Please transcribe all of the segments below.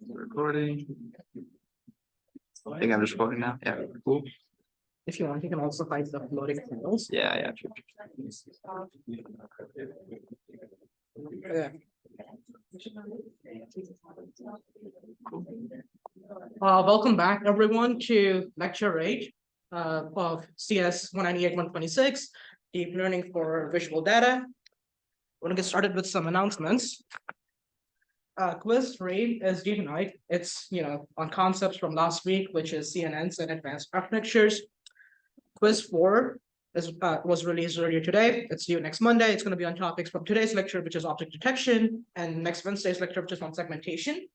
Recording. I think I'm just recording now. Yeah, cool. If you want, you can also hide the floating panels. Yeah, true. Yeah. Welcome back, everyone, to Lecture 8 of CS 198-126, Deep Learning for Visual Data. We're going to get started with some announcements. Quiz 3 is due tonight. It's, on concepts from last week, which is CNNs and advanced architectures. Quiz 4 was released earlier today. It's due next Monday. It's going to be on topics from today's lecture, which is object detection, and next Wednesday's lecture, which is on segmentation.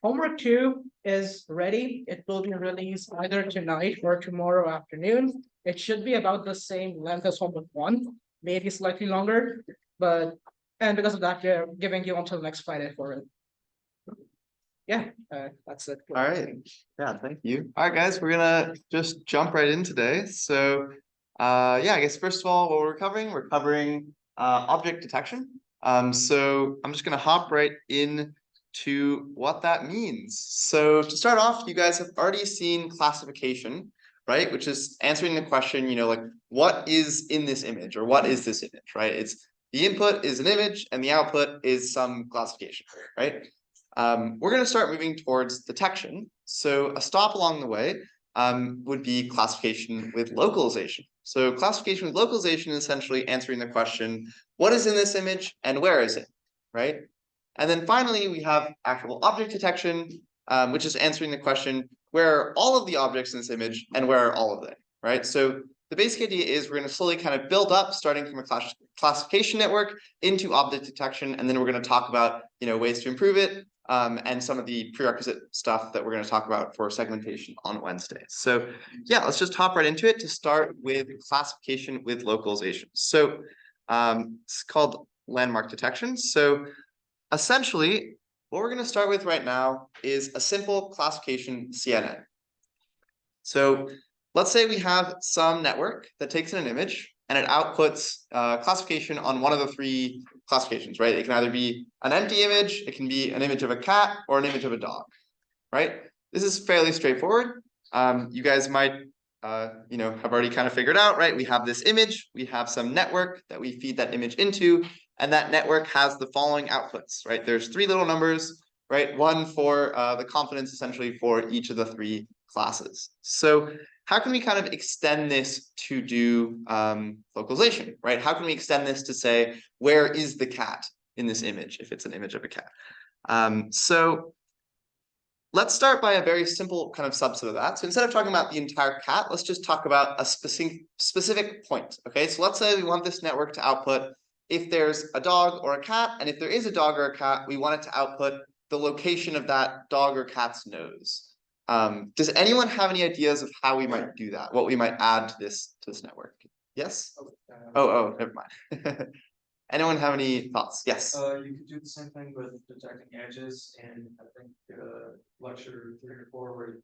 Homework 2 is ready. It will be released either tonight or tomorrow afternoon. It should be about the same length as homework 1, maybe slightly longer, and because of that, they're giving you until next Friday for it. Yeah, that's it. All right. Yeah, thank you. All right, guys, we're gonna just jump right in today. So, I guess first of all, what we're covering object detection. So I'm just gonna hop right in to what that means. So to start off, you guys have already seen classification, right? Which is answering the question, like what is in this image, or what is this image, right? It's the input is an image and the output is some classification, right? We're going to start moving towards detection. So a stop along the way would be classification with localization. So classification with localization is essentially answering the question, what is in this image and where is it, right? And then finally, we have actual object detection, which is answering the question, where are all of the objects in this image and where are all of them, right? So the basic idea is we're going to slowly kind of build up, starting from a classification network into object detection, and then we're going to talk about ways to improve it, and some of the prerequisite stuff that we're going to talk about for segmentation on Wednesday. So yeah, let's just hop right into it to start with classification with localization. So it's called landmark detection. So essentially, what we're going to start with right now is a simple classification CNN. So let's say we have some network that takes in an image and it outputs classification on one of the three classifications, right? It can either be an empty image, it can be an image of a cat, or an image of a dog, right? This is fairly straightforward. You guys might, have already kind of figured out, right? We have this image, we have some network that we feed that image into, and that network has the following outputs, right? There's three little numbers, right? One for the confidence, essentially, for each of the three classes. So how can we kind of extend this to do localization, right? How can we extend this to say, where is the cat in this image, if it's an image of a cat? So let's start by a very simple kind of subset of that. So instead of talking about the entire cat, let's just talk about a specific point, okay? So let's say we want this network to output if there's a dog or a cat, and if there is a dog or a cat, we want it to output the location of that dog or cat's nose. Does anyone have any ideas of how we might do that? What we might add to this network? Yes? Oh, never mind. Anyone have any thoughts? Yes. You could do the same thing with detecting edges, and I think lecture 3 or 4, where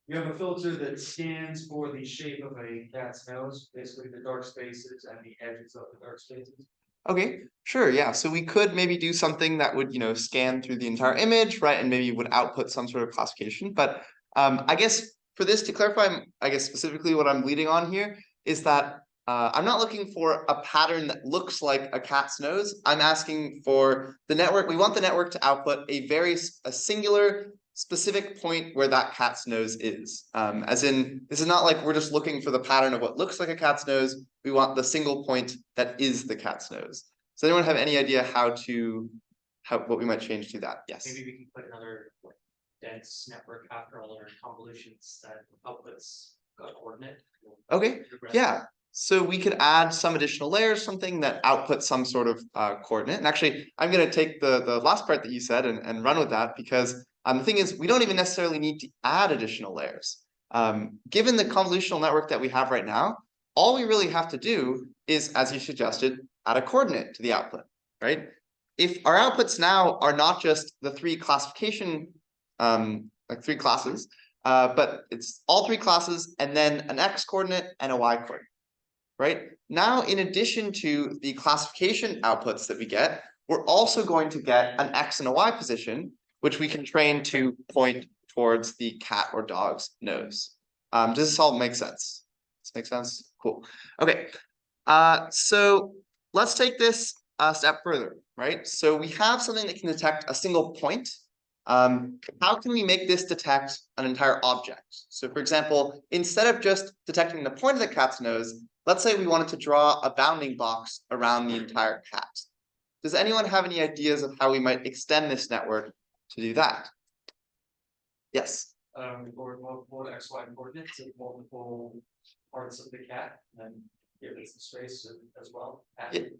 you have a filter that scans for the shape of a cat's nose, basically the dark spaces and the edges of the dark spaces. Okay, sure, yeah. So we could maybe do something that would, scan through the entire image, right, and maybe would output some sort of classification. But I guess for this to clarify, I guess specifically what I'm leading on here is that I'm not looking for a pattern that looks like a cat's nose. I'm asking for the network. We want the network to output a singular specific point where that cat's nose is. As in, this is not like we're just looking for the pattern of what looks like a cat's nose. We want the single point that is the cat's nose. Does anyone have any idea what we might change to that? Yes. Maybe we can put another dense network after all our convolutions that outputs a coordinate. Okay, yeah. So we could add some additional layers, something that outputs some sort of coordinate. And actually, I'm going to take the last part that you said and run with that, because the thing is, we don't even necessarily need to add additional layers. Given the convolutional network that we have right now, all we really have to do is, as you suggested, add a coordinate to the output, right? If our outputs now are not just the three classification, like three classes, but it's all three classes and then an x coordinate and a y coordinate, right? Now, in addition to the classification outputs that we get, we're also going to get an X and a Y position, which we can train to point towards the cat or dog's nose. Does this all make sense? Does this make sense? Cool. Okay. So let's take this a step further, right? So we have something that can detect a single point. How can we make this detect an entire object? So for example, instead of just detecting the point of the cat's nose, let's say we wanted to draw a bounding box around the entire cat. Does anyone have any ideas of how we might extend this network to do that? Yes. Or multiple XY coordinates of multiple parts of the cat, and give it some space as well.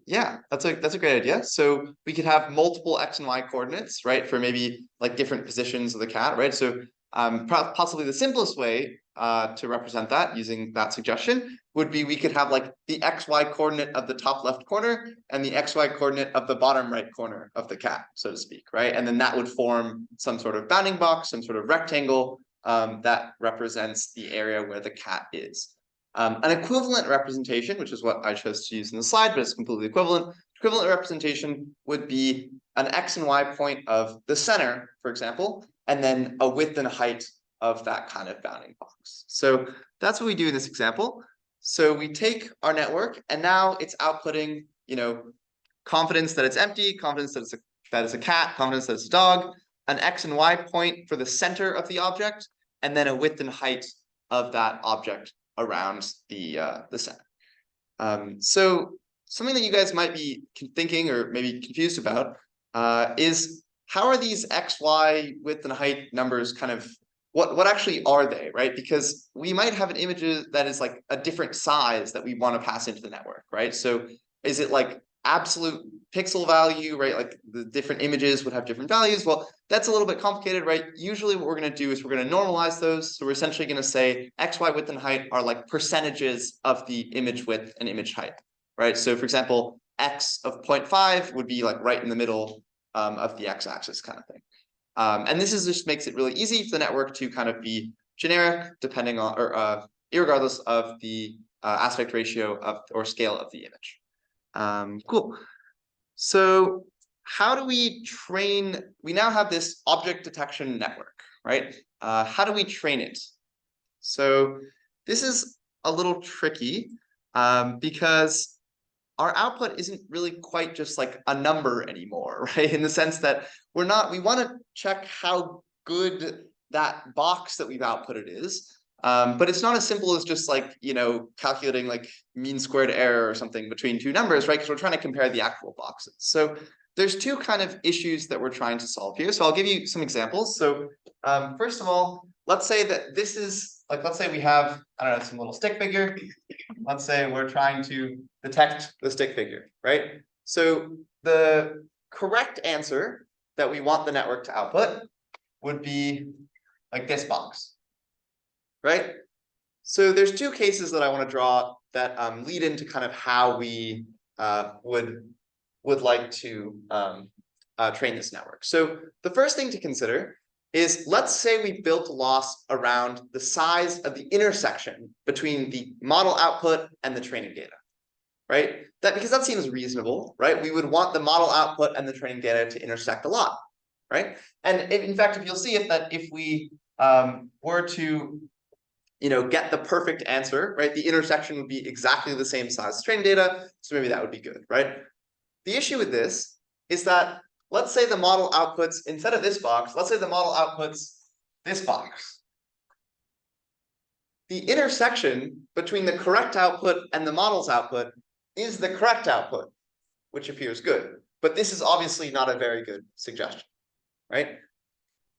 Yeah, that's a great idea. So we could have multiple X and Y coordinates, right, for maybe like different positions of the cat, right? So possibly the simplest way to represent that using that suggestion would be we could have like the XY coordinate of the top left corner and the XY coordinate of the bottom right corner of the cat, so to speak, right? And then that would form some sort of bounding box, some sort of rectangle that represents the area where the cat is. An equivalent representation, which is what I chose to use in the slide, but it's completely equivalent. Equivalent representation would be an X and Y point of the center, for example, and then a width and height of that kind of bounding box. So that's what we do in this example. So we take our network and now it's outputting, confidence that it's empty, confidence that it's a cat, confidence that it's a dog, an X and Y point for the center of the object, and then a width and height of that object around the center. So something that you guys might be thinking or maybe confused about is how are these X, Y, width and height numbers kind of, what actually are they, right? Because we might have an image that is like a different size that we want to pass into the network, right? So is it like absolute pixel value, right? Like the different images would have different values. Well, that's a little bit complicated, right? Usually what we're going to do is we're going to normalize those. So we're essentially going to say X, Y, width and height are like percentages of the image width and image height, right? So for example, X of 0.5 would be like right in the middle of the X axis kind of thing. And this just makes it really easy for the network to kind of be generic depending on, or irregardless of the aspect ratio of or scale of the image. Cool. So how do we train? We now have this object detection network, right? How do we train it? So this is a little tricky because our output isn't really quite just like a number anymore, right? In the sense that we want to check how good that box that we've outputted is. But it's not as simple as just like, calculating like mean squared error or something between two numbers, right? Because we're trying to compare the actual boxes. So there's two kind of issues that we're trying to solve here. So I'll give you some examples. So first of all, let's say that this is like, let's say we have, I don't know, some little stick figure. Let's say we're trying to detect the stick figure, right? So the correct answer that we want the network to output would be like this box, right? So there's two cases that I want to draw that lead into kind of how we would like to train this network. So the first thing to consider is, let's say we built a loss around the size of the intersection between the model output and the training data, right? Because that seems reasonable, right? We would want the model output and the training data to intersect a lot, right? And in fact, if you'll see if we were to get the perfect answer, right? The intersection would be exactly the same size as training data, so maybe that would be good, right? The issue with this is that, let's say the model outputs, instead of this box, let's say the model outputs this box. The intersection between the correct output and the model's output is the correct output, which appears good. But this is obviously not a very good suggestion, right?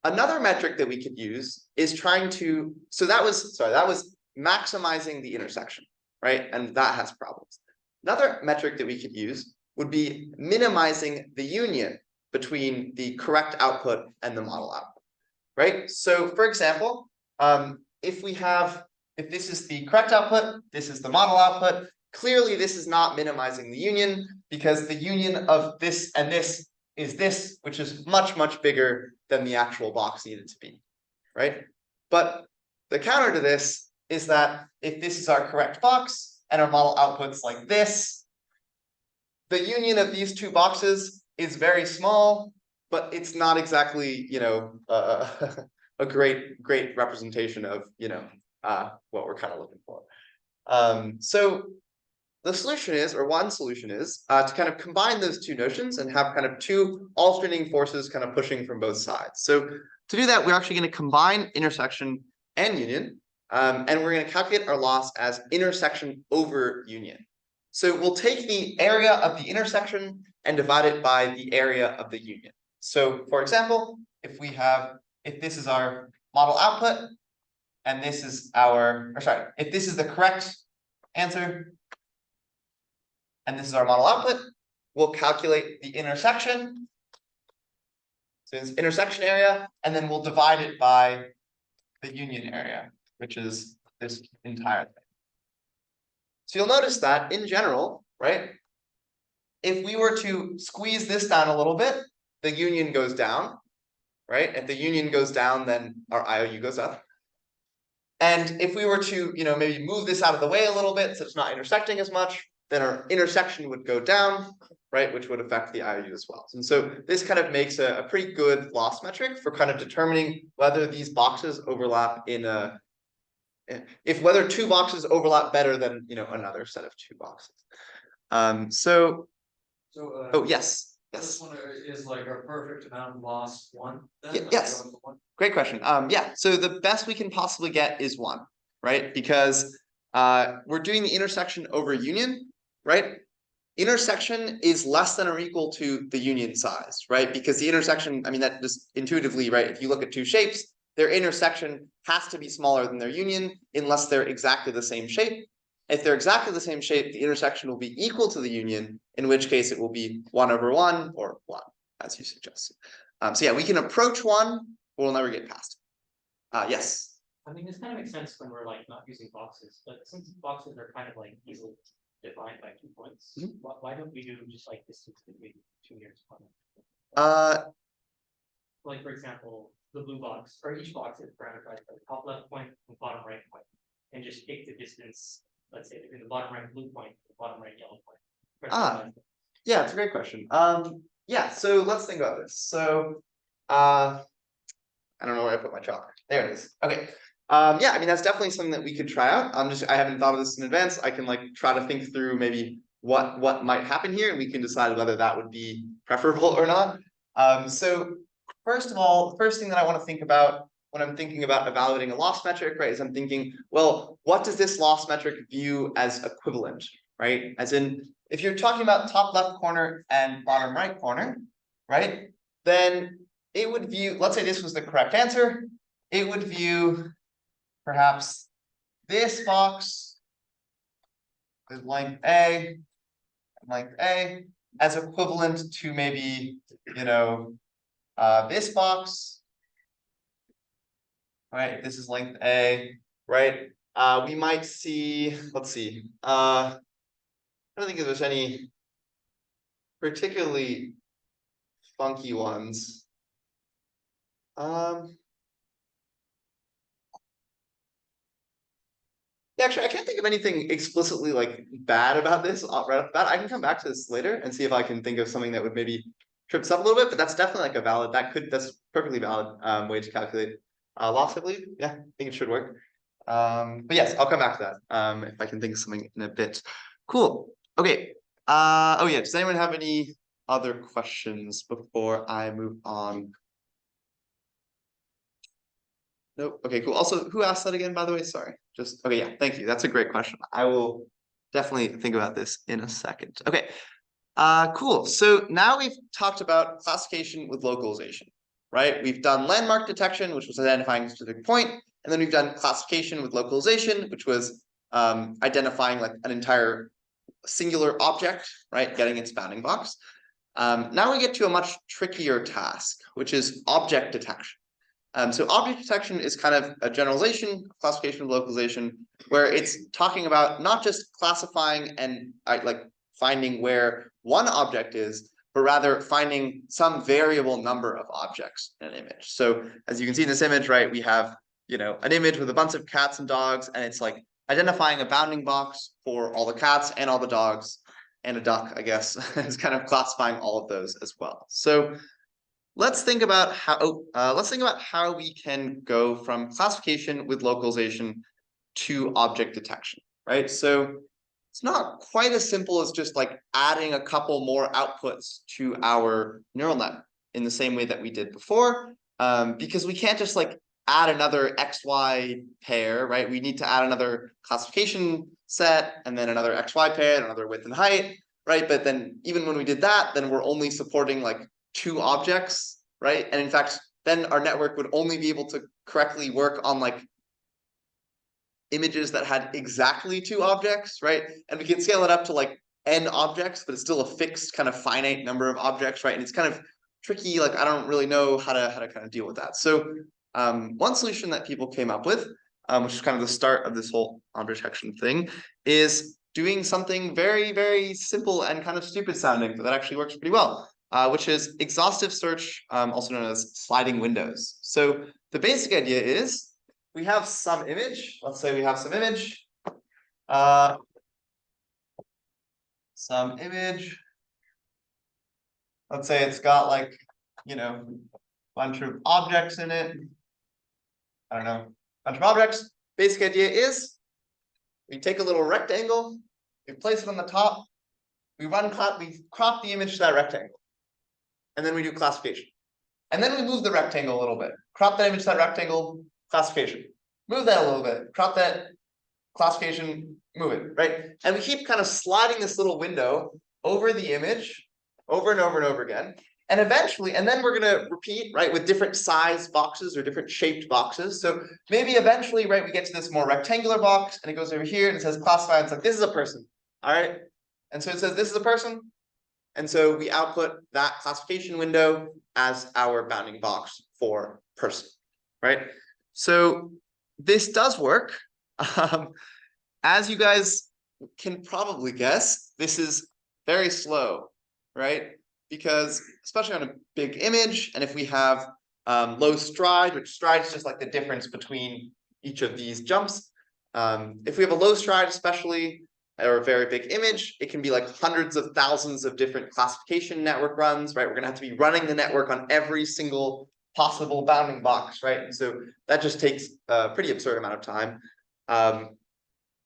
Another metric that we could use is trying to, that was maximizing the intersection, right? And that has problems. Another metric that we could use would be minimizing the union between the correct output and the model output, right? So for example, if this is the correct output, this is the model output, clearly this is not minimizing the union, because the union of this and this is this, which is much, much bigger than the actual box needed to be, right? But the counter to this is that if this is our correct box and our model outputs like this, the union of these two boxes is very small, but it's not exactly, a great representation of, what we're kind of looking for. So the solution is, or one solution is, to kind of combine those two notions and have kind of two alternating forces kind of pushing from both sides. So to do that, we're actually going to combine intersection and union, and we're going to calculate our loss as intersection over union. So we'll take the area of the intersection and divide it by the area of the union. So for example, if this is our model output, and this is if this is the correct answer, and this is our model output, we'll calculate the intersection. So it's intersection area, and then we'll divide it by the union area, which is this entire thing. So you'll notice that in general, right? If we were to squeeze this down a little bit, the union goes down, right? If the union goes down, then our IOU goes up. And if we were to, maybe move this out of the way a little bit so it's not intersecting as much, then our intersection would go down, right? Which would affect the IOU as well. And so this kind of makes a pretty good loss metric for kind of determining whether these boxes overlap whether two boxes overlap better than, another set of two boxes. Oh, yes. This one is like a perfect amount of loss one. Yes. Great question. Yeah. So the best we can possibly get is 1, right? Because we're doing the intersection over union, right? Intersection is less than or equal to the union size, right? Because the intersection, that just intuitively, right? If you look at two shapes, their intersection has to be smaller than their union unless they're exactly the same shape. If they're exactly the same shape, the intersection will be equal to the union, in which case it will be 1/1 or 1, as you suggested. So yeah, we can approach 1, but we'll never get past it. Yes. This kind of makes sense when we're like not using boxes, but since boxes are kind of like easily defined by 2 points, why don't we do just like distance between 2 units? Like for example, the blue box, or each box is parameterized by the top left point and bottom right point, and just take the distance, let's say between the bottom right blue point and the bottom right yellow point. Yeah, it's a great question. Yeah, so let's think about this. So I don't know where I put my chalk. There it is. Okay. Yeah, that's definitely something that we could try out. I haven't thought of this in advance. I can try to think through maybe what might happen here, and we can decide whether that would be preferable or not. So first of all, the first thing that I want to think about when I'm thinking about evaluating a loss metric, right, is I'm thinking, well, what does this loss metric view as equivalent, right? As in, if you're talking about top left corner and bottom right corner, right, then it would view, let's say this was the correct answer, it would view perhaps this box with length A and length A as equivalent to maybe, this box, right? If this is length A, right? We might see, let's see, I don't think there's any particularly funky ones. Yeah, actually, I can't think of anything explicitly bad about this right off the bat. I can come back to this later and see if I can think of something that would maybe trip us up a little bit, but that's definitely a valid, that's perfectly valid way to calculate loss, I believe. Yeah, I think it should work. But yes, I'll come back to that if I can think of something in a bit. Cool. Okay. Oh yeah, does anyone have any other questions before I move on? Nope. Okay, cool. Also, who asked that again, by the way? Sorry. Okay, yeah, thank you. That's a great question. I will definitely think about this in a second. Okay. Cool. So now we've talked about classification with localization, right? We've done landmark detection, which was identifying a specific point, and then we've done classification with localization, which was identifying an entire singular object, right? Getting its bounding box. Now we get to a much trickier task, which is object detection. So object detection is kind of a generalization, classification of localization, where it's talking about not just classifying and finding where one object is, but rather finding some variable number of objects in an image. So as you can see in this image, right, we have, an image with a bunch of cats and dogs, and it's identifying a bounding box for all the cats and all the dogs. and a duck, I guess, is kind of classifying all of those as well. So let's think about how we can go from classification with localization to object detection, right? So it's not quite as simple as just like adding a couple more outputs to our neural net in the same way that we did before, because we can't just like add another XY pair, right? We need to add another classification set and then another XY pair and another width and height, right? But then even when we did that, then we're only supporting like 2 objects, right? And in fact, then our network would only be able to correctly work on like images that had exactly 2 objects, right? And we can scale it up to like n objects, but it's still a fixed kind of finite number of objects, right? And it's kind of tricky, like I don't really know how to kind of deal with that. So one solution that people came up with, which is kind of the start of this whole object detection thing, is doing something very, very simple and kind of stupid sounding, but that actually works pretty well, which is exhaustive search, also known as sliding windows. So the basic idea is we have some image. Let's say we have some image. Let's say it's got like, a bunch of objects in it. I don't know, bunch of objects. Basic idea is we take a little rectangle, we place it on the top, we crop the image to that rectangle, and then we do classification. And then we move the rectangle a little bit, crop that image to that rectangle, classification. Move that a little bit, crop that, classification, move it, right? And we keep kind of sliding this little window over the image over and over and over again. And eventually, and then we're going to repeat, right, with different size boxes or different shaped boxes. So maybe eventually, right, we get to this more rectangular box and it goes over here and it says classify. It's like, this is a person. All right. And so it says, this is a person. And so we output that classification window as our bounding box for person, right? So this does work. As you guys can probably guess, this is very slow, right? Because especially on a big image, and if we have low stride, which stride is just like the difference between each of these jumps. If we have a low stride, especially, or a very big image, it can be like hundreds of thousands of different classification network runs, right? We're gonna have to be running the network on every single possible bounding box, right? And so that just takes a pretty absurd amount of time.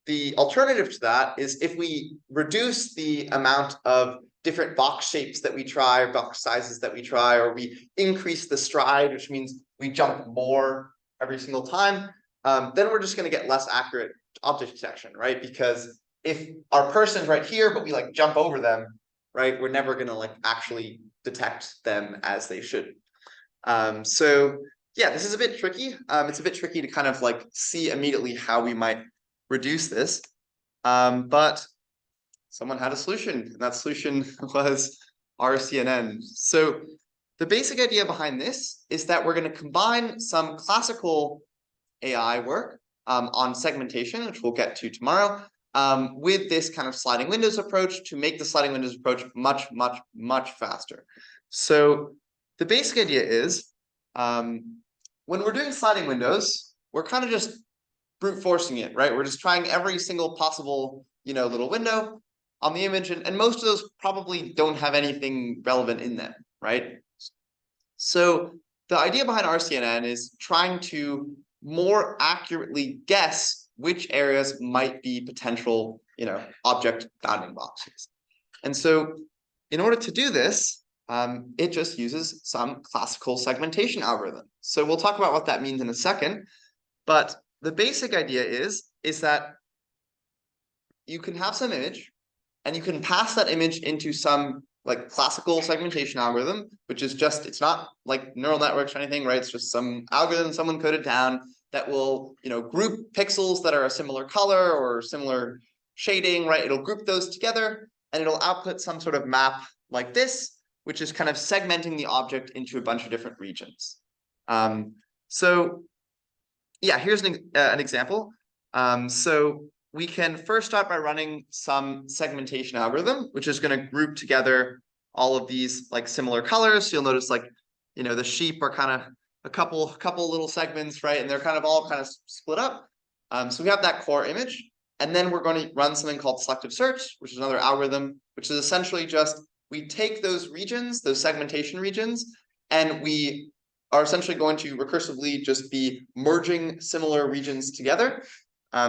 The alternative to that is if we reduce the amount of different box shapes that we try, or box sizes that we try, or we increase the stride, which means we jump more every single time, then we're just going to get less accurate object detection, right? Because if our person's right here, but we like jump over them, right, we're never going to like actually detect them as they should. So yeah, this is a bit tricky. It's a bit tricky to kind of like see immediately how we might reduce this. But someone had a solution, and that solution was RCNN. So the basic idea behind this is that we're going to combine some classical AI work on segmentation, which we'll get to tomorrow, with this kind of sliding windows approach to make the sliding windows approach much, much, much faster. So the basic idea is when we're doing sliding windows, we're kind of just brute forcing it, right? We're just trying every single possible, little window on the image, and most of those probably don't have anything relevant in them, right? So the idea behind RCNN is trying to more accurately guess which areas might be potential, object bounding boxes. And so in order to do this, it just uses some classical segmentation algorithm. So we'll talk about what that means in a second, but the basic idea is that you can have some image and you can pass that image into some like classical segmentation algorithm, which is just, it's not like neural networks or anything, right? It's just some algorithm someone coded down that will, group pixels that are a similar color or similar shading, right? It'll group those together and it'll output some sort of map like this, which is kind of segmenting the object into a bunch of different regions. So yeah, here's an example. So we can first start by running some segmentation algorithm, which is going to group together all of these like similar colors. So you'll notice like, the sheep are kind of a couple little segments, right? And they're kind of all kind of split up. So we have that core image. And then we're going to run something called selective search, which is another algorithm, which is essentially just we take those regions, those segmentation regions, and we are essentially going to recursively just be merging similar regions together.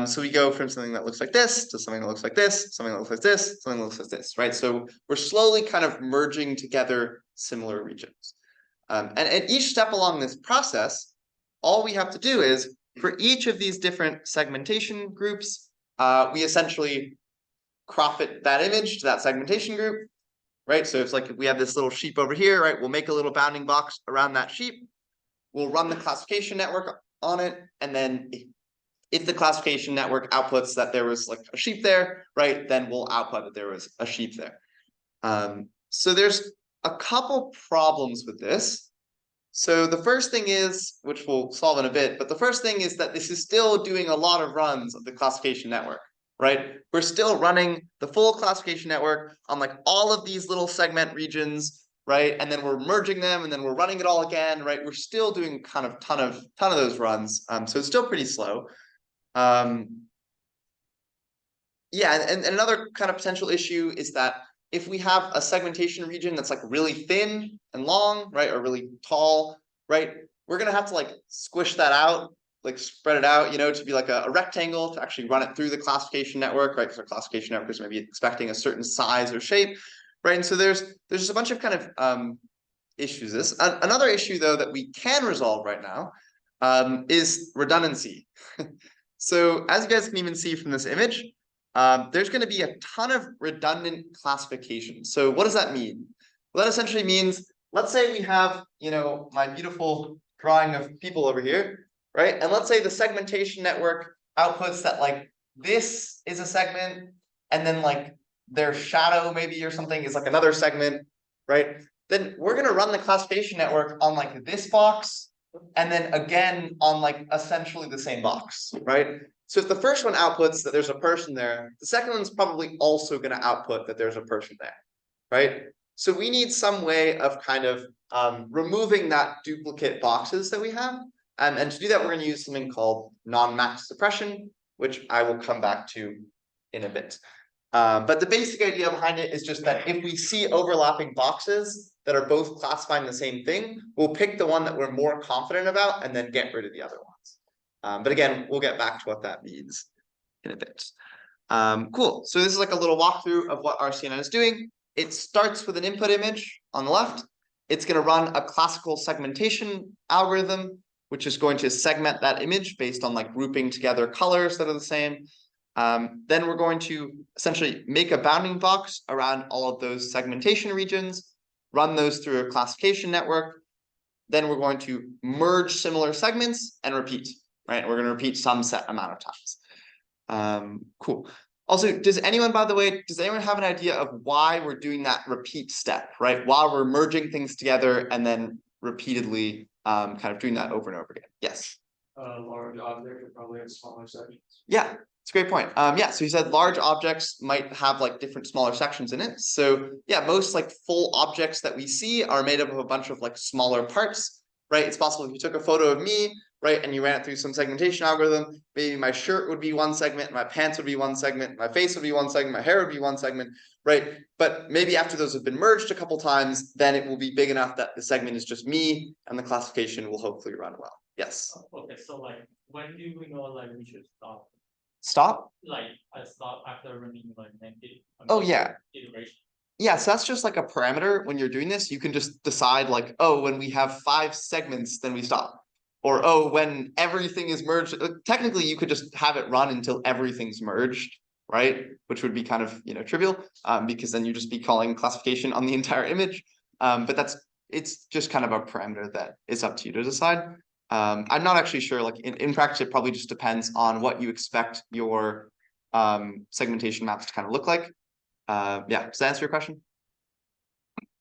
So we go from something that looks like this to something that looks like this, something that looks like this, something that looks like this, right? So we're slowly kind of merging together similar regions. And at each step along this process, all we have to do is for each of these different segmentation groups, we essentially crop that image to that segmentation group, right? So it's like if we have this little sheep over here, right? We'll make a little bounding box around that sheep. We'll run the classification network on it, and then if the classification network outputs that there was like a sheep there, right, then we'll output that there was a sheep there. So there's a couple problems with this. So the first thing is, which we'll solve in a bit, but the first thing is that this is still doing a lot of runs of the classification network, right? We're still running the full classification network on like all of these little segment regions, right? And then we're merging them and then we're running it all again, right? We're still doing kind of ton of those runs. So it's still pretty slow. Yeah, and another kind of potential issue is that if we have a segmentation region that's like really thin and long, right, or really tall, right, we're gonna have to like squish that out, like spread it out, to be like a rectangle to actually run it through the classification network, right? Because our classification network is maybe expecting a certain size or shape, right? And so there's just a bunch of kind of issues. Another issue though that we can resolve right now is redundancy. So as you guys can even see from this image, there's going to be a ton of redundant classification. So what does that mean? Well, that essentially means, let's say we have, my beautiful drawing of people over here, right? And let's say the segmentation network outputs that like this is a segment, and then like their shadow maybe or something is like another segment, right? Then we're going to run the classification network on like this box, and then again on like essentially the same box, right? So if the first one outputs that there's a person there, the second one's probably also going to output that there's a person there, right? So we need some way of kind of removing that duplicate boxes that we have. And to do that, we're going to use something called non-match suppression, which I will come back to in a bit. But the basic idea behind it is just that if we see overlapping boxes that are both classifying the same thing, we'll pick the one that we're more confident about and then get rid of the other ones. But again, we'll get back to what that means in a bit. Cool. So this is like a little walkthrough of what our CNN is doing. It starts with an input image on the left. It's going to run a classical segmentation algorithm, which is going to segment that image based on like grouping together colors that are the same. Then we're going to essentially make a bounding box around all of those segmentation regions, run those through a classification network. Then we're going to merge similar segments and repeat, right? We're going to repeat some set amount of times. Cool. Also, does anyone have an idea of why we're doing that repeat step, right? While we're merging things together and then repeatedly kind of doing that over and over again? Yes. Large object would probably have smaller sections. Yeah, it's a great point. Yeah, so you said large objects might have like different smaller sections in it. So yeah, most like full objects that we see are made up of a bunch of like smaller parts, right? It's possible if you took a photo of me, right, and you ran it through some segmentation algorithm, maybe my shirt would be one segment, my pants would be one segment, my face would be one segment, my hair would be one segment, right? But maybe after those have been merged a couple times, then it will be big enough that the segment is just me and the classification will hopefully run well. Yes. Okay, so like, when do we know like we should stop? Stop? Like, I stop after running like Oh yeah. iteration. Yeah, so that's just like a parameter. When you're doing this, you can just decide like, oh, when we have 5 segments, then we stop. Or, oh, when everything is merged, technically you could just have it run until everything's merged, right? Which would be kind of, trivial, because then you just be calling classification on the entire image. But it's just kind of a parameter that is up to you to decide. I'm not actually sure, like in practice, it probably just depends on what you expect your segmentation maps to kind of look like. Yeah, does that answer your question?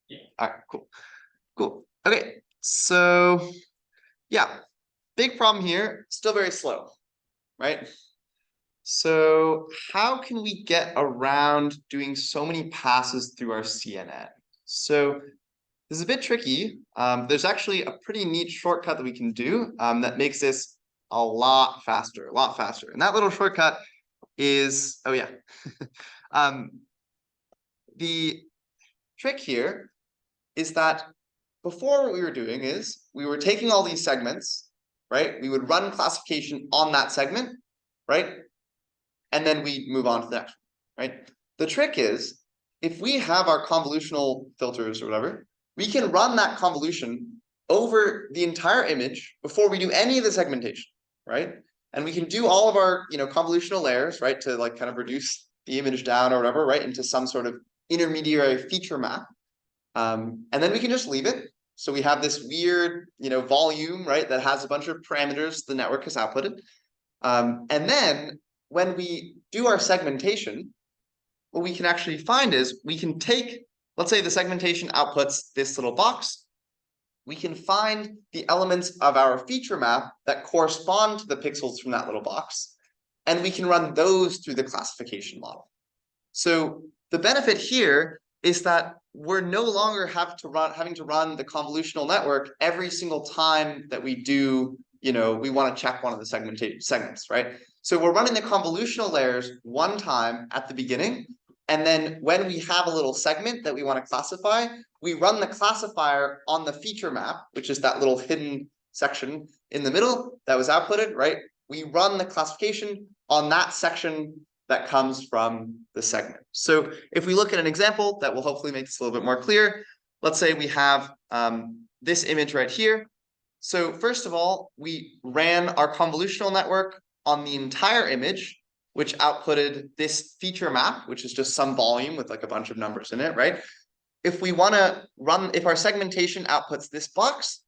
Yeah. All right, cool. Okay, so yeah, big problem here, still very slow, right? So how can we get around doing so many passes through our CNN? So this is a bit tricky. There's actually a pretty neat shortcut that we can do that makes this a lot faster. And that little shortcut is, oh yeah. The trick here is that before what we were doing is we were taking all these segments, right? We would run classification on that segment, right? And then we move on to the next one, right? The trick is if we have our convolutional filters or whatever, we can run that convolution over the entire image before we do any of the segmentation, right? And we can do all of our, convolutional layers, right, to like kind of reduce the image down or whatever, right, into some sort of intermediary feature map. And then we can just leave it. So we have this weird, volume, right, that has a bunch of parameters the network has outputted. And then when we do our segmentation, what we can actually find is we can take, let's say the segmentation outputs this little box. We can find the elements of our feature map that correspond to the pixels from that little box, and we can run those through the classification model. So the benefit here is that we're no longer having to run the convolutional network every single time that we do, we want to check one of the segments, right? So we're running the convolutional layers one time at the beginning, and then when we have a little segment that we want to classify, we run the classifier on the feature map, which is that little hidden section in the middle that was outputted, right? We run the classification on that section that comes from the segment. So if we look at an example that will hopefully make this a little bit more clear, let's say we have this image right here. So first of all, we ran our convolutional network on the entire image, which outputted this feature map, which is just some volume with like a bunch of numbers in it, right? If we want to run, if our segmentation outputs this box,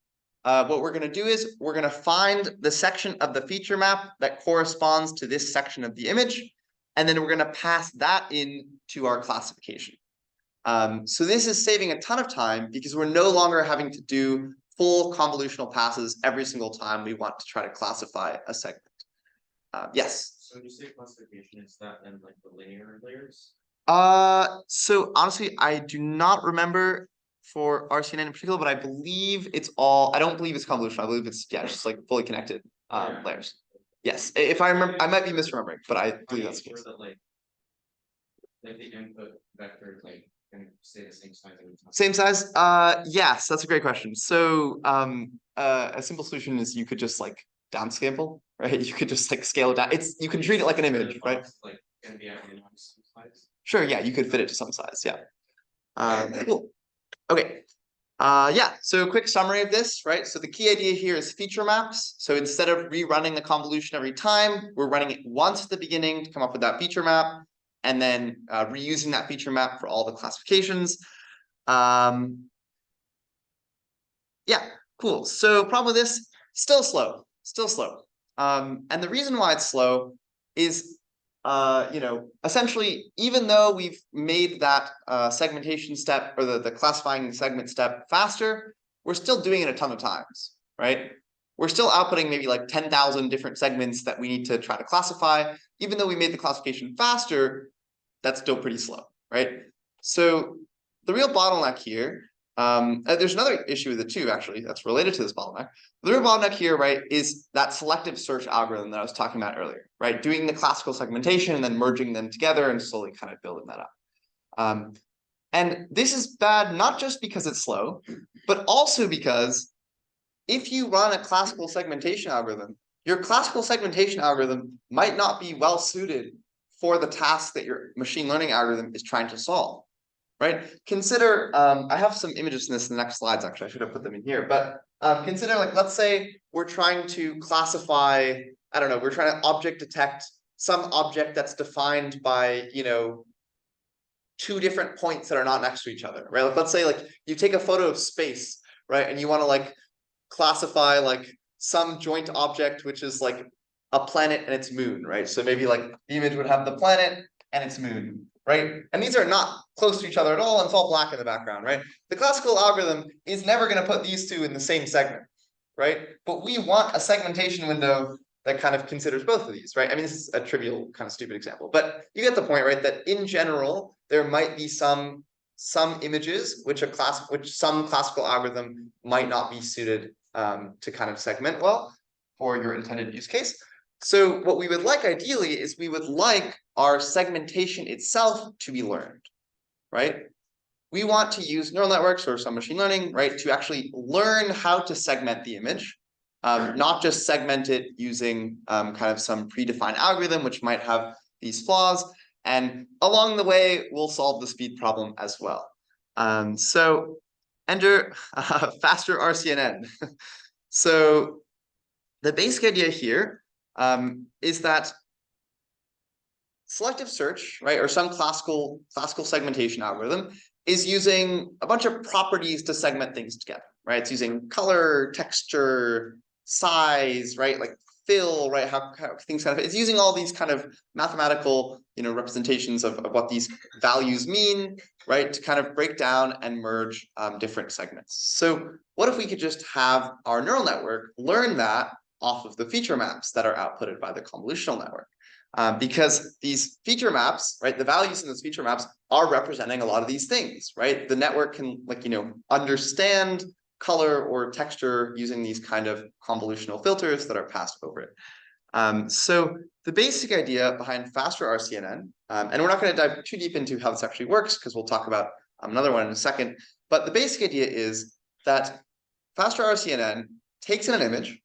what we're going to do is we're going to find the section of the feature map that corresponds to this section of the image, and then we're going to pass that in to our classification. So this is saving a ton of time because we're no longer having to do full convolutional passes every single time we want to try to classify a segment. Yes. So when you say classification, is that in like the linear layers? So honestly, I do not remember for RCNN in particular, but I believe it's all, I don't believe it's convolutional. I believe it's, just like fully connected layers. Yes, if I remember, I might be misremembering, but I believe that's the case. Like the input vector, like, can stay the same size every time? Same size? Yes, that's a great question. So a simple solution is you could just like downsample, right? You could just like scale it down. You can treat it like an image, right? Like gonna be at minimum size? Sure, yeah, you could fit it to some size, yeah. Cool. Okay. So quick summary of this, right? So the key idea here is feature maps. So instead of rerunning the convolution every time, we're running it once at the beginning to come up with that feature map, and then reusing that feature map for all the classifications. Yeah, cool. So problem with this, still slow. And the reason why it's slow is essentially, even though we've made that segmentation step or the classifying the segment step faster, we're still doing it a ton of times, right? We're still outputting maybe like 10,000 different segments that we need to try to classify. Even though we made the classification faster, that's still pretty slow, right? So the real bottleneck here, there's another issue with it too, actually, that's related to this bottleneck. The real bottleneck here, right, is that selective search algorithm that I was talking about earlier, right? Doing the classical segmentation and then merging them together and slowly kind of building that up. And this is bad, not just because it's slow, but also because if you run a classical segmentation algorithm, your classical segmentation algorithm might not be well suited for the task that your machine learning algorithm is trying to solve. Right? Consider, I have some images in the next slides, actually, I should have put them in here, but consider, like, let's say we're trying to classify, I don't know, we're trying to object detect some object that's defined by, two different points that are not next to each other, right? Like, let's say, like, you take a photo of space, right? And you want to, like, classify, like, some joint object, which is, like, a planet and its moon, right? So maybe, like, the image would have the planet and its moon, right? And these are not close to each other at all, and it's all black in the background, right? The classical algorithm is never going to put these two in the same segment, right? But we want a segmentation window that kind of considers both of these, right? I mean, this is a trivial, kind of stupid example, but you get the point, right? That in general, there might be some images which some classical algorithm might not be suited to kind of segment well for your intended use case. So what we would like ideally is we would like our segmentation itself to be learned, right? We want to use neural networks or some machine learning, right, to actually learn how to segment the image, not just segment it using kind of some predefined algorithm, which might have these flaws. And along the way, we'll solve the speed problem as well. So enter faster RCNN. So the basic idea here is that selective search, right, or some classical segmentation algorithm is using a bunch of properties to segment things together, right? It's using color, texture, size, right, like fill, right, how things kind of, it's using all these kind of mathematical, representations of what these values mean, right, to kind of break down and merge different segments. So what if we could just have our neural network learn that off of the feature maps that are outputted by the convolutional network? Because these feature maps, right, the values in those feature maps are representing a lot of these things, right? The network can, understand color or texture using these kind of convolutional filters that are passed over it. So the basic idea behind faster RCNN, and we're not going to dive too deep into how this actually works because we'll talk about another one in a second, but the basic idea is that faster RCNN takes in an image,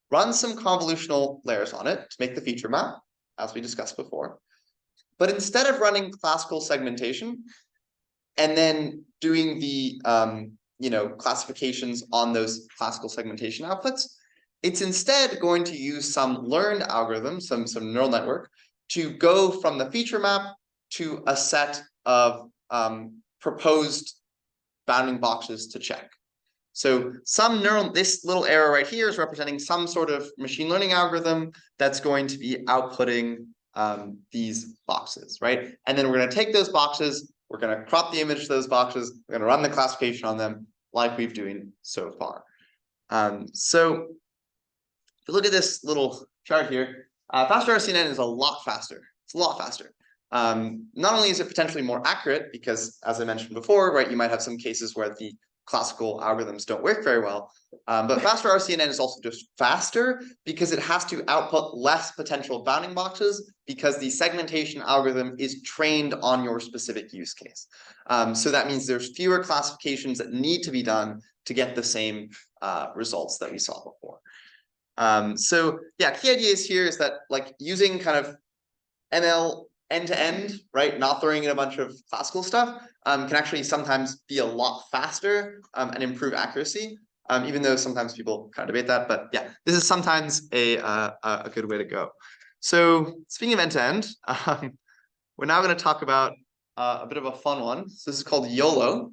runs some convolutional layers on it to make the feature map, as we discussed before. But instead of running classical segmentation and then doing the classifications on those classical segmentation outputs, it's instead going to use some learned algorithm, some neural network, to go from the feature map to a set of proposed bounding boxes to check. So this little arrow right here is representing some sort of machine learning algorithm that's going to be outputting these boxes, right? And then we're going to take those boxes, we're going to crop the image to those boxes, we're going to run the classification on them like we've doing so far. So if you look at this little chart here, faster RCNN is a lot faster. It's a lot faster. Not only is it potentially more accurate, because as I mentioned before, right, you might have some cases where the classical algorithms don't work very well. But faster RCNN is also just faster because it has to output less potential bounding boxes because the segmentation algorithm is trained on your specific use case. So that means there's fewer classifications that need to be done to get the same results that we saw before. So yeah, key ideas here is that using kind of ML end-to-end, right, not throwing in a bunch of classical stuff, can actually sometimes be a lot faster and improve accuracy, even though sometimes people kind of debate that. But yeah, this is sometimes a good way to go. So speaking of end-to-end, we're now going to talk about a bit of a fun one. So this is called YOLO.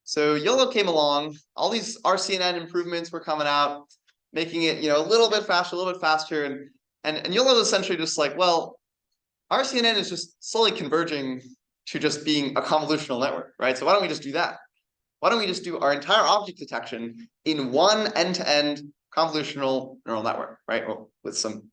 So YOLO came along, all these RCNN improvements were coming out, making it a little bit faster, and YOLO is essentially just like, well, RCNN is just slowly converging to just being a convolutional network, right? So why don't we just do that? Why don't we just do our entire object detection in one end-to-end convolutional neural network, right? Well, with some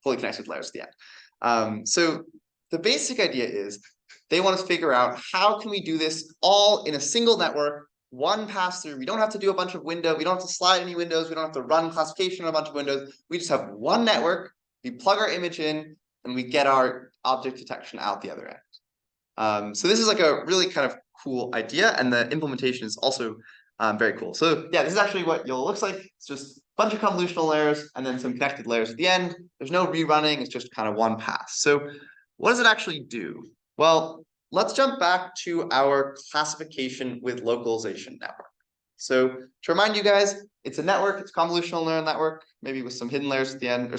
fully connected layers at the end. So the basic idea is they want to figure out how can we do this all in a single network, one pass-through. We don't have to do a bunch of windows. We don't have to slide any windows. We don't have to run classification on a bunch of windows. We just have one network. We plug our image in, and we get our object detection out the other end. So this is like a really kind of cool idea, and the implementation is also very cool. So yeah, this is actually what YOLO looks like. It's just a bunch of convolutional layers and then some connected layers at the end. There's no rerunning. It's just kind of one pass. So what does it actually do? Well, let's jump back to our classification with localization network. So to remind you guys, it's a network. It's a convolutional neural network, maybe with some hidden layers at the end, or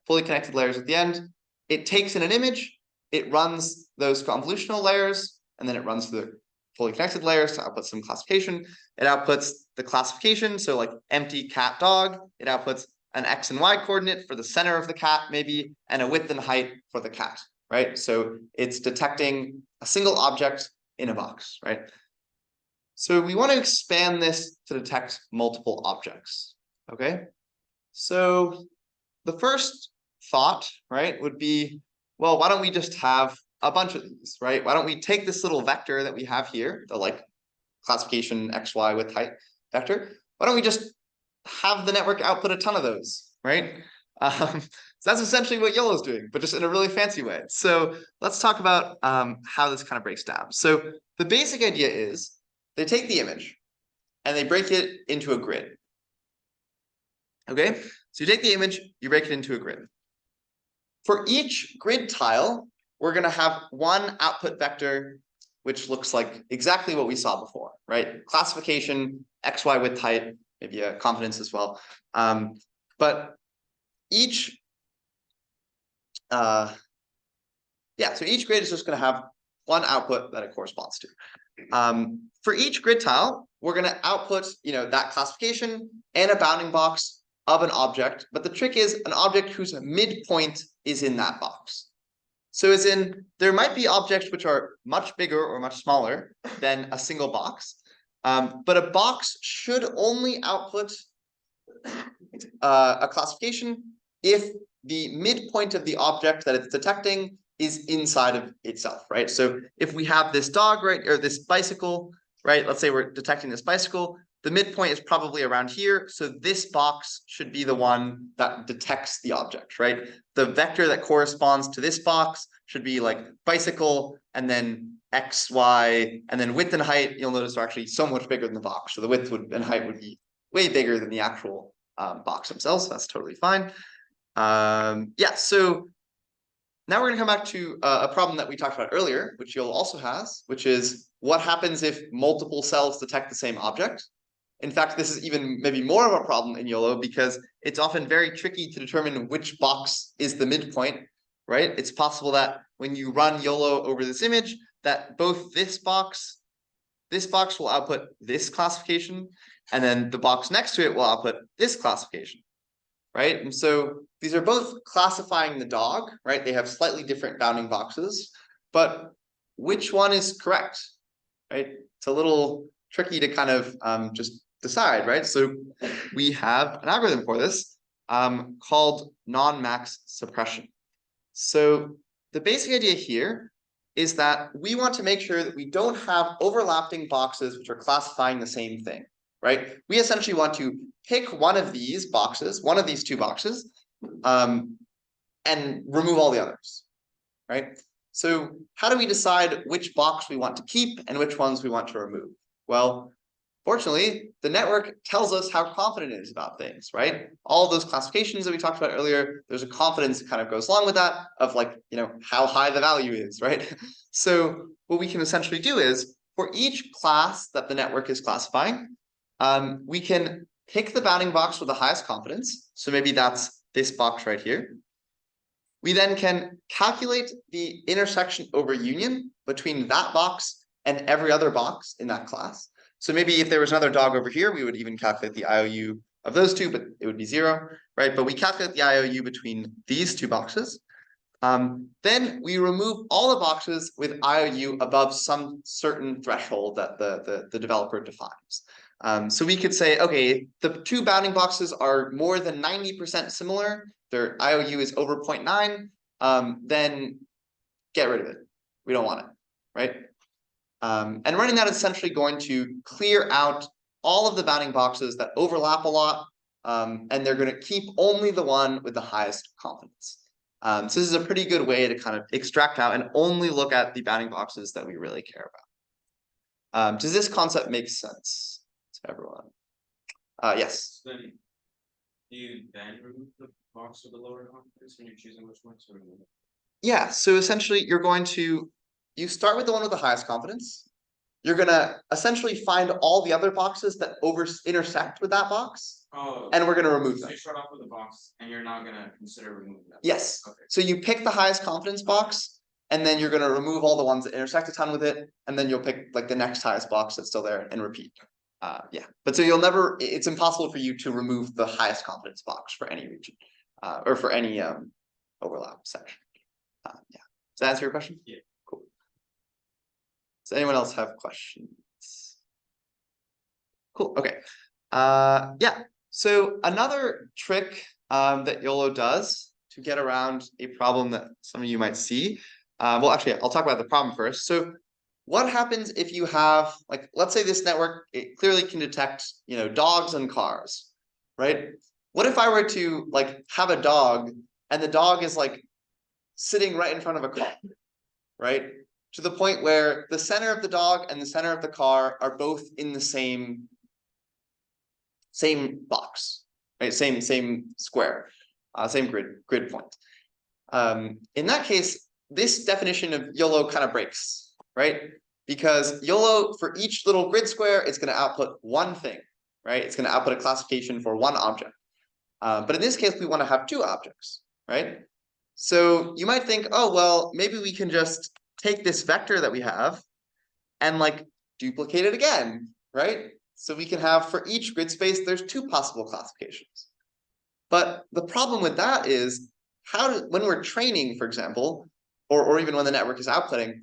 fully connected layers at the end. It takes in an image, it runs those convolutional layers, and then it runs the fully connected layers to output some classification. It outputs the classification, so like empty cat dog. It outputs an X and Y coordinate for the center of the cat, maybe, and a width and height for the cat, right? So it's detecting a single object in a box, right? So we want to expand this to detect multiple objects, okay? So the first thought, right, would be, well, why don't we just have a bunch of these, right? Why don't we take this little vector that we have here, the classification XY with height vector? Why don't we just have the network output a ton of those, right? So that's essentially what YOLO's doing, but just in a really fancy way. So let's talk about how this kind of breaks down. So the basic idea is they take the image and they break it into a grid. Okay, so you take the image, you break it into a grid. For each grid tile, we're going to have one output vector, which looks like exactly what we saw before, right? Classification, XY width height, maybe a confidence as well. But each, so each grid is just going to have one output that it corresponds to. For each grid tile, we're going to output, that classification and a bounding box of an object. But the trick is an object whose midpoint is in that box. So as in, there might be objects which are much bigger or much smaller than a single box. But a box should only output a classification if the midpoint of the object that it's detecting is inside of itself, right? So if we have this dog, right, or this bicycle, right? Let's say we're detecting this bicycle, the midpoint is probably around here. So this box should be the one that detects the object, right? The vector that corresponds to this box should be like bicycle and then X, Y, and then width and height. You'll notice are actually so much bigger than the box. So the width and height would be way bigger than the actual box themselves. So that's totally fine. So now we're going to come back to a problem that we talked about earlier, which YOLO also has, which is what happens if multiple cells detect the same object? In fact, this is even maybe more of a problem in YOLO because it's often very tricky to determine which box is the midpoint, right? It's possible that when you run YOLO over this image, that both this box will output this classification, and then the box next to it will output this classification, right? And so these are both classifying the dog, right? They have slightly different bounding boxes, but which one is correct, right? It's a little tricky to kind of just decide, right? So we have an algorithm for this called non-max suppression. So the basic idea here is that we want to make sure that we don't have overlapping boxes which are classifying the same thing, right? We essentially want to pick one of these boxes, one of these two boxes, and remove all the others, right? So how do we decide which box we want to keep and which ones we want to remove? Well, fortunately, the network tells us how confident it is about things, right? All those classifications that we talked about earlier, there's a confidence that kind of goes along with that of like, how high the value is, right? So what we can essentially do is for each class that the network is classifying, we can pick the bounding box with the highest confidence. So maybe that's this box right here. We then can calculate the intersection over union between that box and every other box in that class. So maybe if there was another dog over here, we would even calculate the IOU of those two, but it would be 0, right? But we calculate the IOU between these two boxes. Then we remove all the boxes with IOU above some certain threshold that the developer defines. So we could say, okay, the two bounding boxes are more than 90% similar, their IOU is over 0.9, then get rid of it. We don't want it, right? And running that is essentially going to clear out all of the bounding boxes that overlap a lot, and they're going to keep only the one with the highest confidence. So this is a pretty good way to kind of extract out and only look at the bounding boxes that we really care about. Does this concept make sense to everyone? Yes. Then do you then remove the box with the lower confidence when you're choosing which one to remove? Yeah, so essentially you start with the one with the highest confidence. You're gonna essentially find all the other boxes that intersect with that box, and we're gonna remove So them. you start off with a box and you're not gonna consider removing that. Yes. Okay. So you pick the highest confidence box, and then you're gonna remove all the ones that intersect a ton with it, and then you'll pick like the next highest box that's still there and repeat. But so it's impossible for you to remove the highest confidence box for any region, or for any overlap section. Does that answer your question? Yeah. Cool. Does anyone else have questions? Cool. Okay. So another trick that YOLO does to get around a problem that some of you might see. Well, actually, I'll talk about the problem first. So what happens if you have, like, let's say this network, it clearly can detect, dogs and cars, right? what if I were to like have a dog and the dog is like sitting right in front of a car, right? To the point where the center of the dog and the center of the car are both in the same box, right? Same square, same grid point. In that case, this definition of YOLO kind of breaks, right? Because YOLO, for each little grid square, it's going to output one thing, right? It's going to output a classification for one object. But in this case, we want to have two objects, right? So you might think, oh, well, maybe we can just take this vector that we have and like duplicate it again, right? So we can have for each grid space, there's two possible classifications. But the problem with that is when we're training, for example, or even when the network is outputting,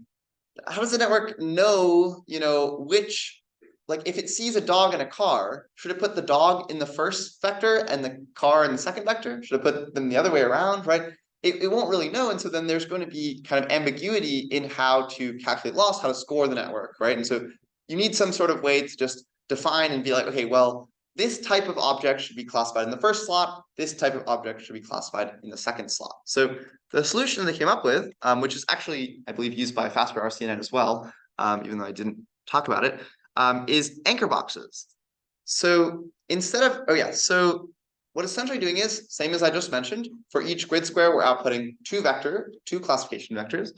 how does the network know, which, like if it sees a dog in a car, should it put the dog in the first vector and the car in the second vector? Should it put them the other way around, right? It won't really know. And so then there's going to be kind of ambiguity in how to calculate loss, how to score the network, right? And so you need some sort of way to just define and be like, okay, well, this type of object should be classified in the first slot. This type of object should be classified in the second slot. So the solution they came up with, which is actually, I believe, used by Fastware RCNN as well, even though I didn't talk about it, is anchor boxes. So instead of, so what it's essentially doing is, same as I just mentioned, for each grid square, we're outputting two classification vectors.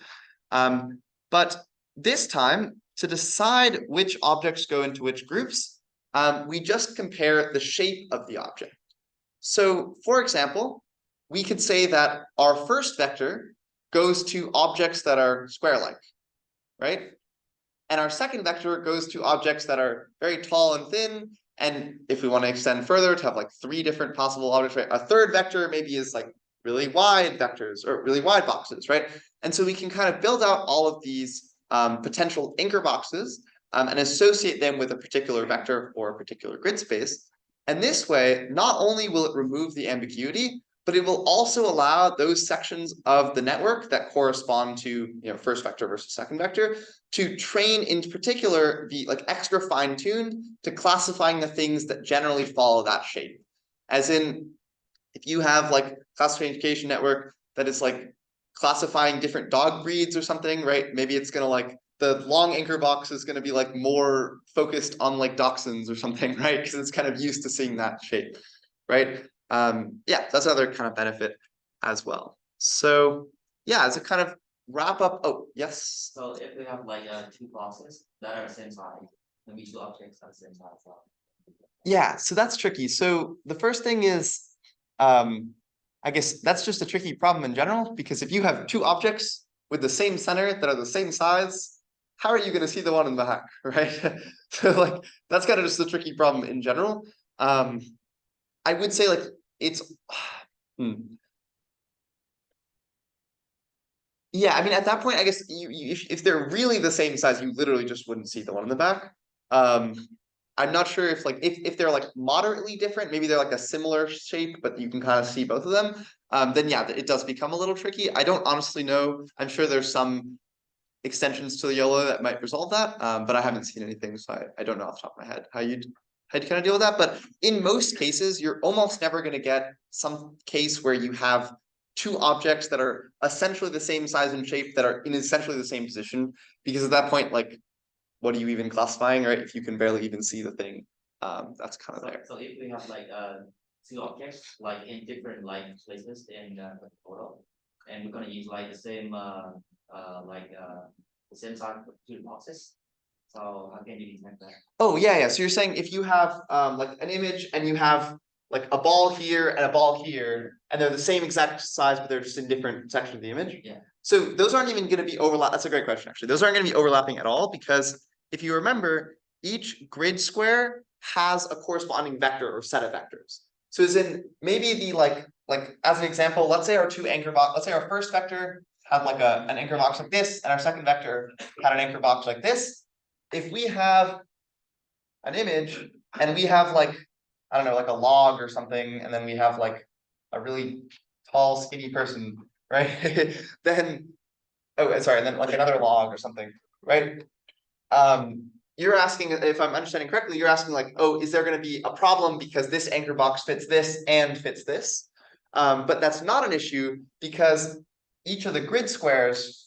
But this time, to decide which objects go into which groups, we just compare the shape of the object. So for example, we could say that our first vector goes to objects that are square-like, right? And our second vector goes to objects that are very tall and thin. And if we want to extend further to have like three different possible objects, right? A third vector maybe is like really wide vectors or really wide boxes, right? And so we can kind of build out all of these potential anchor boxes and associate them with a particular vector or a particular grid space. And this way, not only will it remove the ambiguity, but it will also allow those sections of the network that correspond to first vector versus second vector to train in particular be like extra fine-tuned to classifying the things that generally follow that shape. As in, if you have like classification network that is like classifying different dog breeds or something, right? Maybe it's gonna like the long anchor box is gonna be like more focused on like dachshunds or something, right? Because it's kind of used to seeing that shape, right? Yeah, that's another kind of benefit as well. So yeah, as a kind of wrap up. Oh, yes. So if we have like two boxes that are the same size, maybe two objects are the same size. Yeah, so that's tricky. So the first thing is, I guess that's just a tricky problem in general, because if you have two objects with the same center that are the same size, how are you going to see the one in the back, right? So like that's kind of just a tricky problem in general. I would say like it's yeah, I mean, at that point, I guess if they're really the same size, you literally just wouldn't see the one in the back. I'm not sure if like if they're like moderately different, maybe they're like a similar shape, but you can kind of see both of them. Then yeah, it does become a little tricky. I don't honestly know. I'm sure there's some extensions to the YOLO that might resolve that, but I haven't seen anything, so I don't know off the top of my head how you'd kind of deal with that. But in most cases, you're almost never going to get some case where you have two objects that are essentially the same size and shape that are in essentially the same position, because at that point, like, what are you even classifying, right? If you can barely even see the thing, that's kind of there. So if we have like two objects like in different like places in the photo, and we're gonna use like the same the same size for two boxes. So how can you detect that? Oh yeah. So you're saying if you have like an image and you have like a ball here and a ball here, and they're the same exact size, but they're just in different sections of the image. Yeah. So those aren't even going to be overlap. That's a great question, actually. Those aren't going to be overlapping at all, because if you remember, each grid square has a corresponding vector or set of vectors. So as in maybe the like as an example, let's say our two anchor box, let's say our first vector had like an anchor box like this, and our second vector had an anchor box like this. If we have an image and we have like, I don't know, like a log or something, and then we have like a really tall, skinny person, right? Then, oh, sorry, and then like another log or something, right? you're asking, if I'm understanding correctly, you're asking like, oh, is there gonna be a problem because this anchor box fits this and fits this? But that's not an issue because each of the grid squares,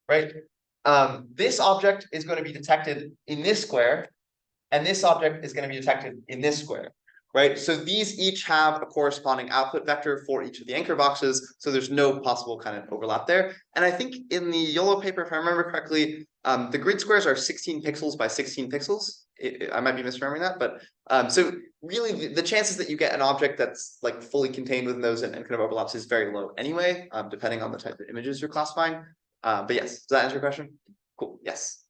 right? This object is going to be detected in this square, and this object is going to be detected in this square, right? So these each have a corresponding output vector for each of the anchor boxes, so there's no possible kind of overlap there. And I think in the YOLO paper, if I remember correctly, the grid squares are 16 pixels by 16 pixels. I might be misremembering that, but so really the chances that you get an object that's like fully contained within those and kind of overlaps is very low anyway, depending on the type of images you're classifying. But yes, does that answer your question? Cool, yes.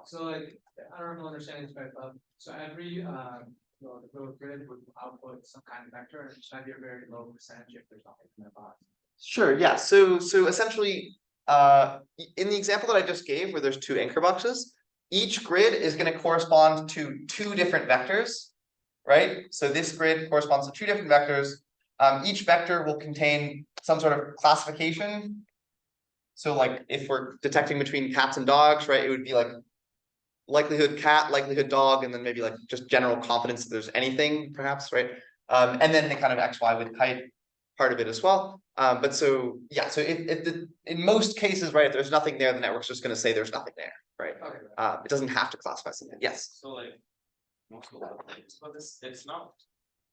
So like, I don't know understanding this right, but so every, the little grid would output some kind of vector, and it should be a very low percentage if there's nothing in the box. Sure, yeah, so essentially, in the example that I just gave where there's two anchor boxes, each grid is gonna correspond to two different vectors, right? So this grid corresponds to two different vectors. Each vector will contain some sort of classification. So like if we're detecting between cats and dogs, right, it would be like likelihood cat, likelihood dog, and then maybe like just general confidence that there's anything perhaps, right? And then the kind of XY with height part of it as well. But so yeah, so if in most cases, right, if there's nothing there, the network's just going to say there's nothing there, right? Okay. It doesn't have to classify something. Yes. So like, most of the things about this, it's not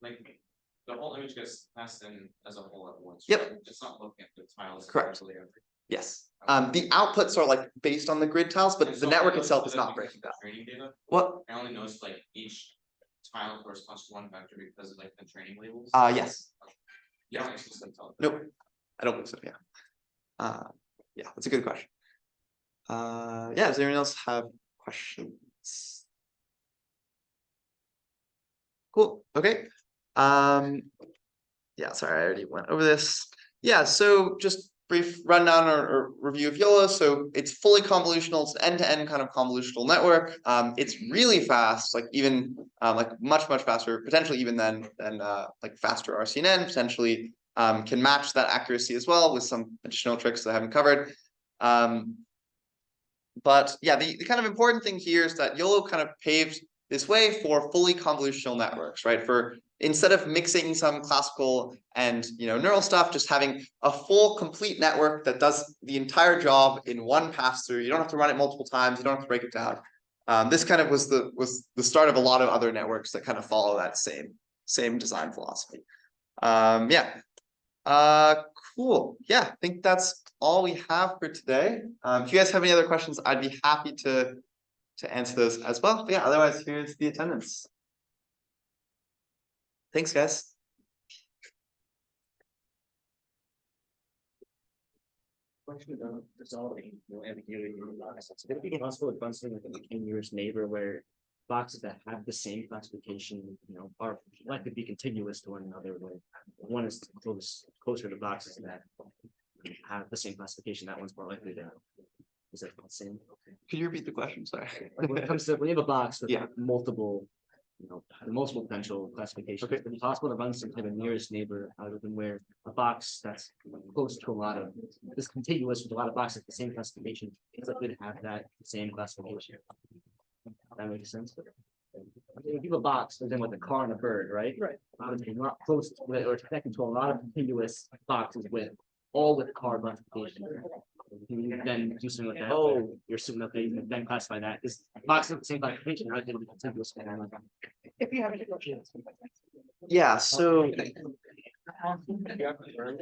like the whole image gets passed in as a whole at once. Yep. right? It's not looking at the tiles. Correct. separately. Yes. The outputs are like based on the grid tiles, but And the so network I noticed itself is that not because breaking of the down. Training data, What? I only noticed like each tile corresponds to one vector because of like the training labels. Yes. You don't explicitly tell. Nope. I don't think so. Yeah. Yeah, that's a good question. Yeah, does anyone else have questions? Cool. Okay. Yeah, sorry, I already went over this. Yeah, so just brief rundown or review of YOLO. So it's fully convolutional, it's an end-to-end kind of convolutional network. It's really fast, like even like much faster, potentially even than like faster RCNN, potentially can match that accuracy as well with some additional tricks that I haven't covered. But yeah, the kind of important thing here is that YOLO kind of paved this way for fully convolutional networks, right? For instead of mixing some classical and neural stuff, just having a full complete network that does the entire job in one pass through. You don't have to run it multiple times. You don't have to break it down. This kind of was the start of a lot of other networks that kind of follow that same design philosophy. Yeah. Cool. Yeah, I think that's all we have for today. If you guys have any other questions, I'd be happy to answer those as well. But yeah, otherwise, here's the attendance. Thanks, guys. Question about resolving, ambiguity in the box. It's gonna be possible to run something like a nearest neighbor where boxes that have the same classification, are likely to be contiguous to one another. Where one is closer to boxes that have the same classification, that one's more likely to. Is that the same? Could you repeat the question? Sorry. Like when it comes to when you have a box with Yeah. multiple potential classifications. Okay. It's possible to run some kind of nearest neighbor other than where a box that's close to a lot of is contiguous with a lot of boxes the same classification. It's likely to have that same classification. That makes sense. If you have a box, then with a car and a bird, right? Right. You're not close to or connected to a lot of contiguous boxes with all with car classification. You can then do something like that. Oh, you're assuming that you can then classify that as boxes with the same classification, right? It'll be contiguous. If you have any questions. Yeah, so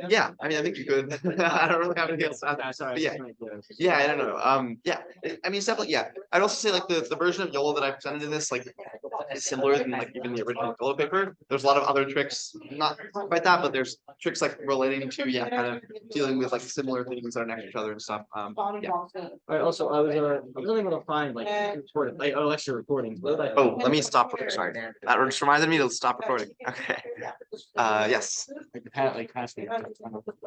yeah, I mean, I think you're good. I don't really have anything else to add. Sorry. Yeah, I don't know. Yeah, I mean, it's definitely, yeah. I'd also say like the version of YOLO that I presented in this, like, is similar than like even the original YOLO paper. There's a lot of other tricks, not quite that, but there's tricks like relating to, yeah, kind of dealing with like similar things that are next to each other and stuff. Yeah. All right. Also, I was only able to find like lecture recordings. Oh, let me stop. Sorry, that just reminded me to stop recording. Okay. Yes. Like the past, like past.